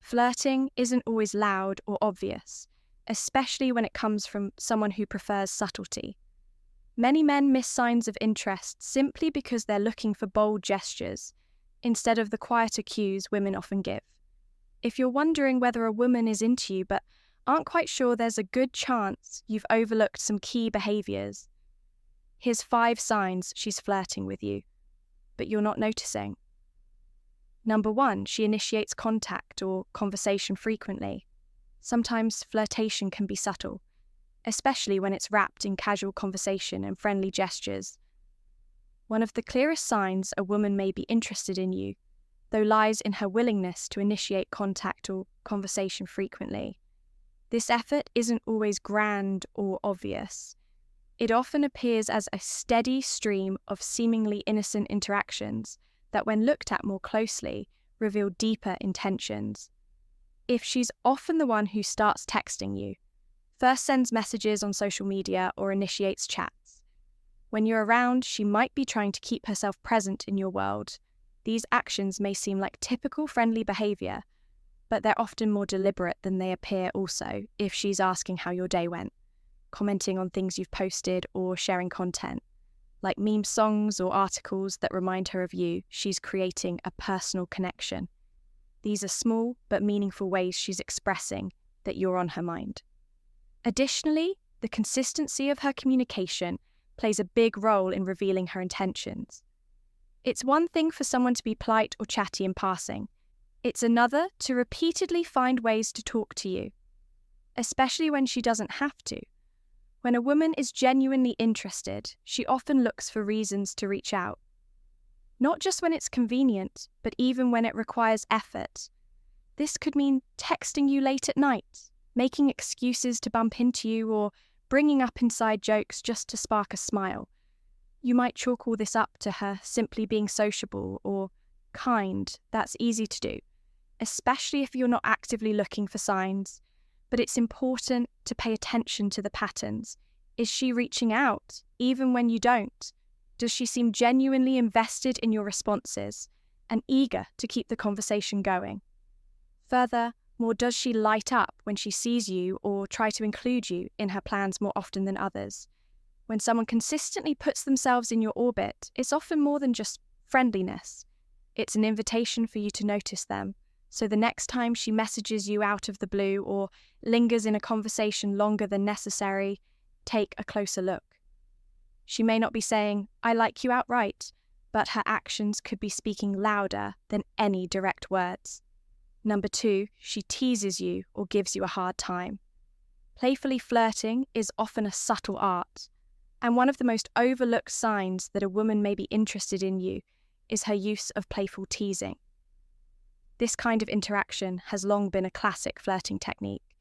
Flirting isn't always loud or obvious, especially when it comes from someone who prefers subtlety. Many men miss signs of interest simply because they're looking for bold gestures, instead of the quieter cues women often give. If you're wondering whether a woman is into you but aren't quite sure, there's a good chance you've overlooked some key behaviours. Here's 5 signs she's flirting with you, but you're not noticing. Number 1, she initiates contact or conversation frequently. Sometimes flirtation can be subtle, especially when it's wrapped in casual conversation and friendly gestures. One of the clearest signs a woman may be interested in you, though, lies in her willingness to initiate contact or conversation frequently. This effort isn't always grand or obvious. It often appears as a steady stream of seemingly innocent interactions that, when looked at more closely, reveal deeper intentions. If she's often the one who starts texting you, first sends messages on social media, or initiates chats, when you're around, she might be trying to keep herself present in your world. These actions may seem like typical friendly behaviour, but they're often more deliberate than they appear. Also, if she's asking how your day went, commenting on things you've posted, or sharing content, like meme songs or articles that remind her of you, she's creating a personal connection. These are small but meaningful ways she's expressing that you're on her mind. Additionally, the consistency of her communication plays a big role in revealing her intentions. It's one thing for someone to be polite or chatty in passing. It's another to repeatedly find ways to talk to you, especially when she doesn't have to. When a woman is genuinely interested, she often looks for reasons to reach out. Not just when it's convenient, but even when it requires effort. This could mean texting you late at night, making excuses to bump into you, or bringing up inside jokes just to spark a smile. You might chalk all this up to her simply being sociable or kind. That's easy to do, especially if you're not actively looking for signs. But it's important to pay attention to the patterns. Is she reaching out, even when you don't? Does she seem genuinely invested in your responses and eager to keep the conversation going? Furthermore, does she light up when she sees you or try to include you in her plans more often than others? When someone consistently puts themselves in your orbit, it's often more than just friendliness. It's an invitation for you to notice them. So the next time she messages you out of the blue or lingers in a conversation longer than necessary, take a closer look. She may not be saying, "I like you" outright, but her actions could be speaking louder than any direct words. Number 2, she teases you or gives you a hard time. Playfully flirting is often a subtle art, and one of the most overlooked signs that a woman may be interested in you is her use of playful teasing. This kind of interaction has long been a classic flirting technique,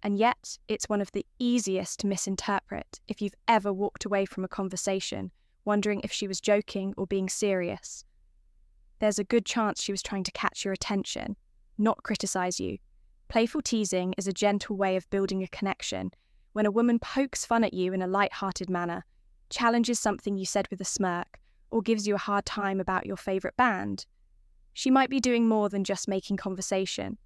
and yet it's one of the easiest to misinterpret if you've ever walked away from a conversation wondering if she was joking or being serious. There's a good chance she was trying to catch your attention, not criticize you. Playful teasing is a gentle way of building a connection. When a woman pokes fun at you in a light-hearted manner, challenges something you said with a smirk, or gives you a hard time about your favourite band, she might be doing more than just making conversation.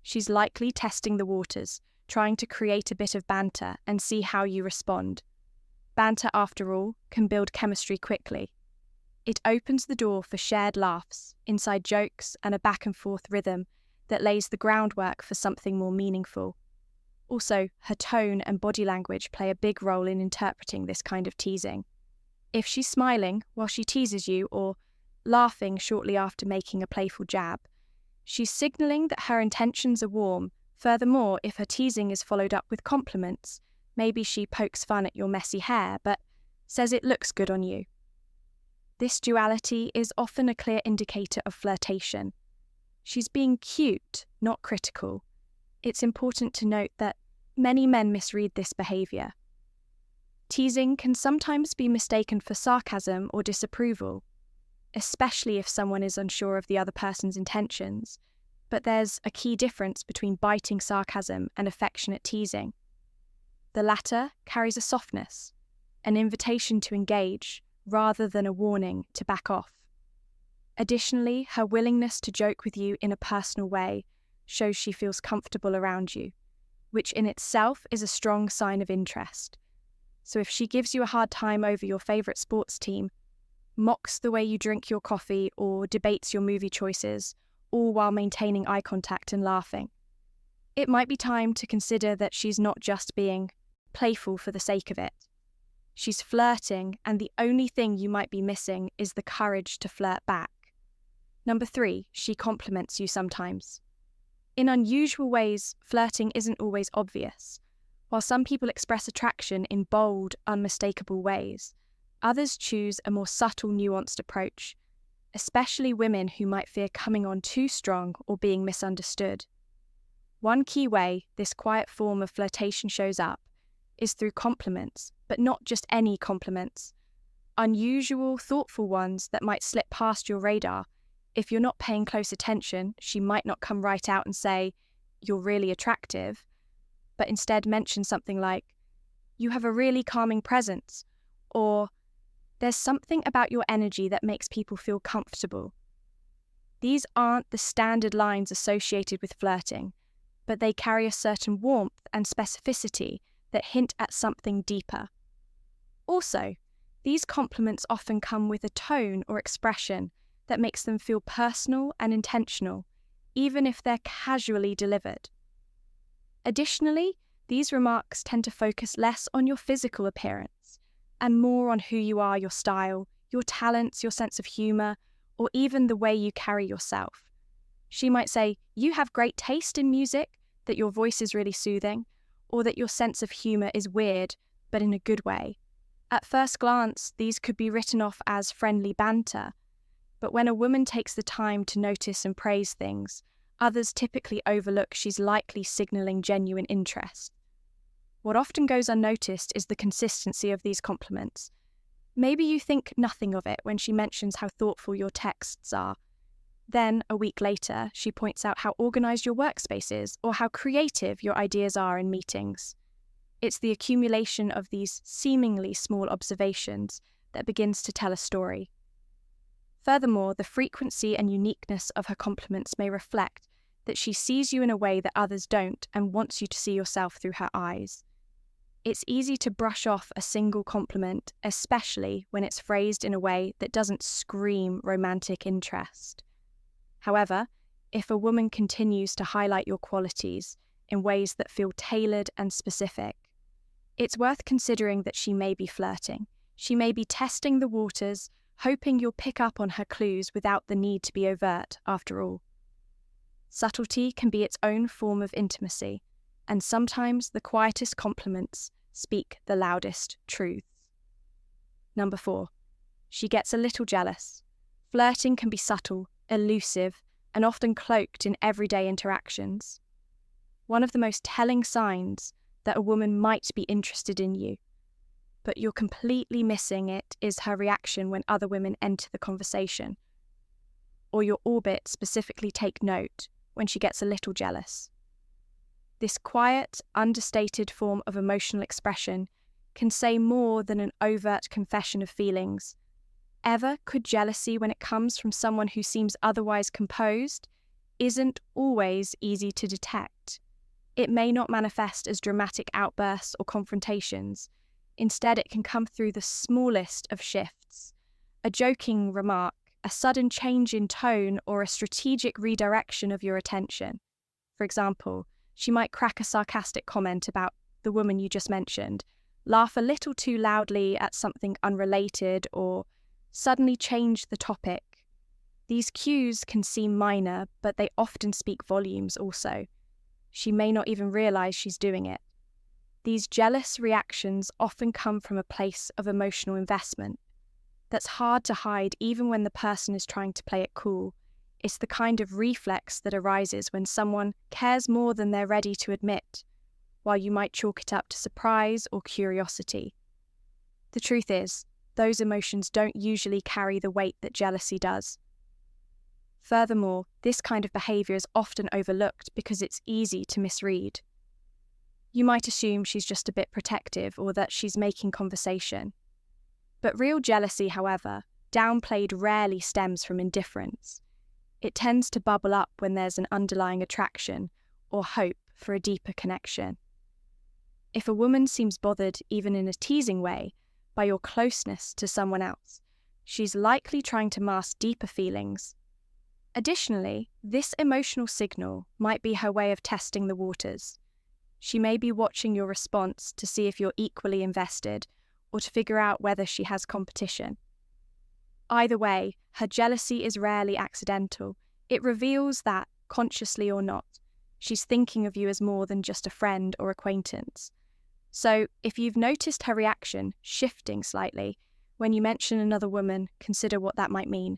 She's likely testing the waters, trying to create a bit of banter and see how you respond. Banter, after all, can build chemistry quickly. It opens the door for shared laughs, inside jokes, and a back-and-forth rhythm that lays the groundwork for something more meaningful. Also, her tone and body language play a big role in interpreting this kind of teasing. If she's smiling while she teases you, or laughing shortly after making a playful jab, she's signalling that her intentions are warm. Furthermore, if her teasing is followed up with compliments, maybe she pokes fun at your messy hair but says it looks good on you. This duality is often a clear indicator of flirtation. She's being cute, not critical. It's important to note that many men misread this behaviour. Teasing can sometimes be mistaken for sarcasm or disapproval, especially if someone is unsure of the other person's intentions. But there's a key difference between biting sarcasm and affectionate teasing. The latter carries a softness, an invitation to engage, rather than a warning to back off. Additionally, her willingness to joke with you in a personal way, shows she feels comfortable around you, which in itself is a strong sign of interest. So if she gives you a hard time over your favourite sports team, mocks the way you drink your coffee, or debates your movie choices, all while maintaining eye contact and laughing, it might be time to consider that she's not just being playful for the sake of it. She's flirting, and the only thing you might be missing is the courage to flirt back. Number 3, she compliments you sometimes. In unusual ways, flirting isn't always obvious. While some people express attraction in bold, unmistakable ways, others choose a more subtle, nuanced approach, especially women who might fear coming on too strong or being misunderstood. One key way this quiet form of flirtation shows up is through compliments, but not just any compliments. Unusual, thoughtful ones that might slip past your radar. If you're not paying close attention, she might not come right out and say, "You're really attractive," but instead mention something like, "You have a really calming presence," or "There's something about your energy that makes people feel comfortable." These aren't the standard lines associated with flirting, but they carry a certain warmth and specificity that hint at something deeper. Also, these compliments often come with a tone or expression that makes them feel personal and intentional, even if they're casually delivered. Additionally, these remarks tend to focus less on your physical appearance and more on who you are, your style, your talents, your sense of humour, or even the way you carry yourself. She might say, "You have great taste in music," that your voice is really soothing, or that your sense of humour is weird, but in a good way. At first glance, these could be written off as friendly banter, but when a woman takes the time to notice and praise things, others typically overlook she's likely signalling genuine interest. What often goes unnoticed is the consistency of these compliments. Maybe you think nothing of it when she mentions how thoughtful your texts are. Then, a week later, she points out how organised your workspace is or how creative your ideas are in meetings. It's the accumulation of these seemingly small observations that begins to tell a story. Furthermore, the frequency and uniqueness of her compliments may reflect that she sees you in a way that others don't and wants you to see yourself through her eyes. It's easy to brush off a single compliment, especially when it's phrased in a way that doesn't scream romantic interest. However, if a woman continues to highlight your qualities in ways that feel tailored and specific, it's worth considering that she may be flirting. She may be testing the waters, hoping you'll pick up on her clues without the need to be overt, after all. Subtlety can be its own form of intimacy, and sometimes the quietest compliments speak the loudest truths. Number 4, she gets a little jealous. Flirting can be subtle, elusive, and often cloaked in everyday interactions. One of the most telling signs that a woman might be interested in you, but you're completely missing it, is her reaction when other women enter the conversation, or your orbit specifically take note when she gets a little jealous. This quiet, understated form of emotional expression can say more than an overt confession of feelings. Ever could jealousy, when it comes from someone who seems otherwise composed, isn't always easy to detect. It may not manifest as dramatic outbursts or confrontations. Instead, it can come through the smallest of shifts. A joking remark, a sudden change in tone, or a strategic redirection of your attention. For example, she might crack a sarcastic comment about the woman you just mentioned, laugh a little too loudly at something unrelated, or suddenly change the topic. These cues can seem minor, but they often speak volumes also. She may not even realise she's doing it. These jealous reactions often come from a place of emotional investment that's hard to hide even when the person is trying to play it cool. It's the kind of reflex that arises when someone cares more than they're ready to admit, while you might chalk it up to surprise or curiosity. The truth is, those emotions don't usually carry the weight that jealousy does. Furthermore, this kind of behaviour is often overlooked because it's easy to misread. You might assume she's just a bit protective or that she's making conversation. But real jealousy, however, downplayed, rarely stems from indifference. It tends to bubble up when there's an underlying attraction or hope for a deeper connection. If a woman seems bothered, even in a teasing way, by your closeness to someone else, she's likely trying to mask deeper feelings. Additionally, this emotional signal might be her way of testing the waters. She may be watching your response to see if you're equally invested or to figure out whether she has competition. Either way, her jealousy is rarely accidental. It reveals that, consciously or not, she's thinking of you as more than just a friend or acquaintance. So, if you've noticed her reaction shifting slightly when you mention another woman, consider what that might mean.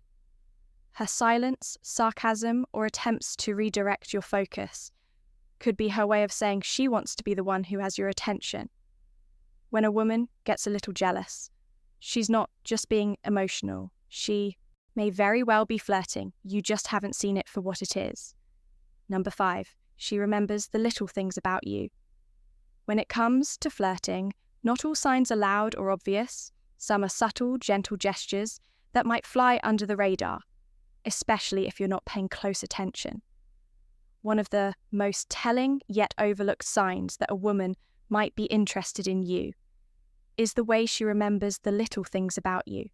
Her silence, sarcasm, or attempts to redirect your focus could be her way of saying she wants to be the one who has your attention. When a woman gets a little jealous, she's not just being emotional. She may very well be flirting. You just haven't seen it for what it is. Number 5, she remembers the little things about you. When it comes to flirting, not all signs are loud or obvious. Some are subtle, gentle gestures that might fly under the radar, especially if you're not paying close attention. One of the most telling yet overlooked signs that a woman might be interested in you is the way she remembers the little things about you.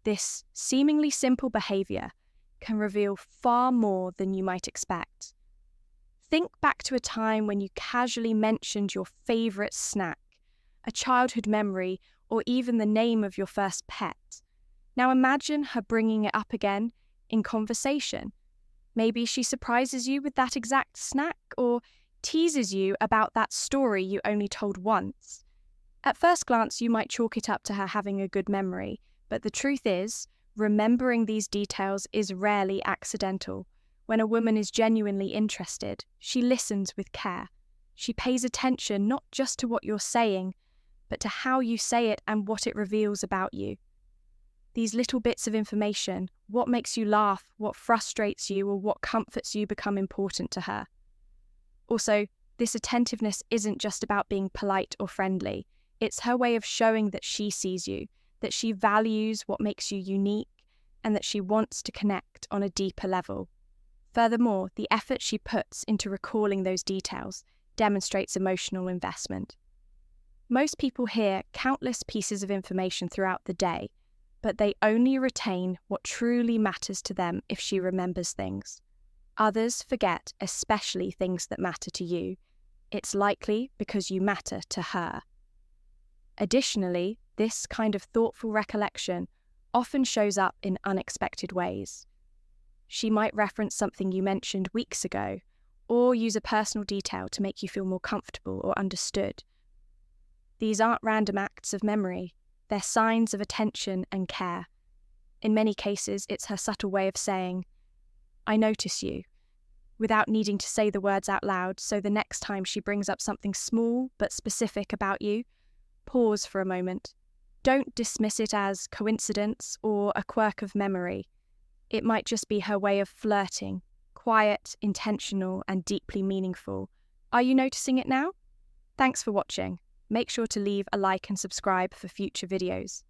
This seemingly simple behavior can reveal far more than you might expect. Think back to a time when you casually mentioned your favorite snack, a childhood memory, or even the name of your first pet. Now imagine her bringing it up again in conversation. Maybe she surprises you with that exact snack or teases you about that story you only told once. At first glance, you might chalk it up to her having a good memory, but the truth is, remembering these details is rarely accidental. When a woman is genuinely interested, she listens with care. She pays attention not just to what you're saying, but to how you say it and what it reveals about you. These little bits of information, what makes you laugh, what frustrates you, or what comforts you, become important to her. Also, this attentiveness isn't just about being polite or friendly. It's her way of showing that she sees you, that she values what makes you unique, and that she wants to connect on a deeper level. Furthermore, the effort she puts into recalling those details demonstrates emotional investment. Most people hear countless pieces of information throughout the day, but they only retain what truly matters to them if she remembers things. Others forget, especially things that matter to you. It's likely because you matter to her. Additionally, this kind of thoughtful recollection often shows up in unexpected ways. She might reference something you mentioned weeks ago, or use a personal detail to make you feel more comfortable or understood. These aren't random acts of memory, they're signs of attention and care. In many cases, it's her subtle way of saying, "I notice you," without needing to say the words out loud, so the next time she brings up something small but specific about you, pause for a moment. Don't dismiss it as coincidence or a quirk of memory. It might just be her way of flirting, quiet, intentional, and deeply meaningful. Are you noticing it now? Thanks for watching. Make sure to leave a like and subscribe for future videos.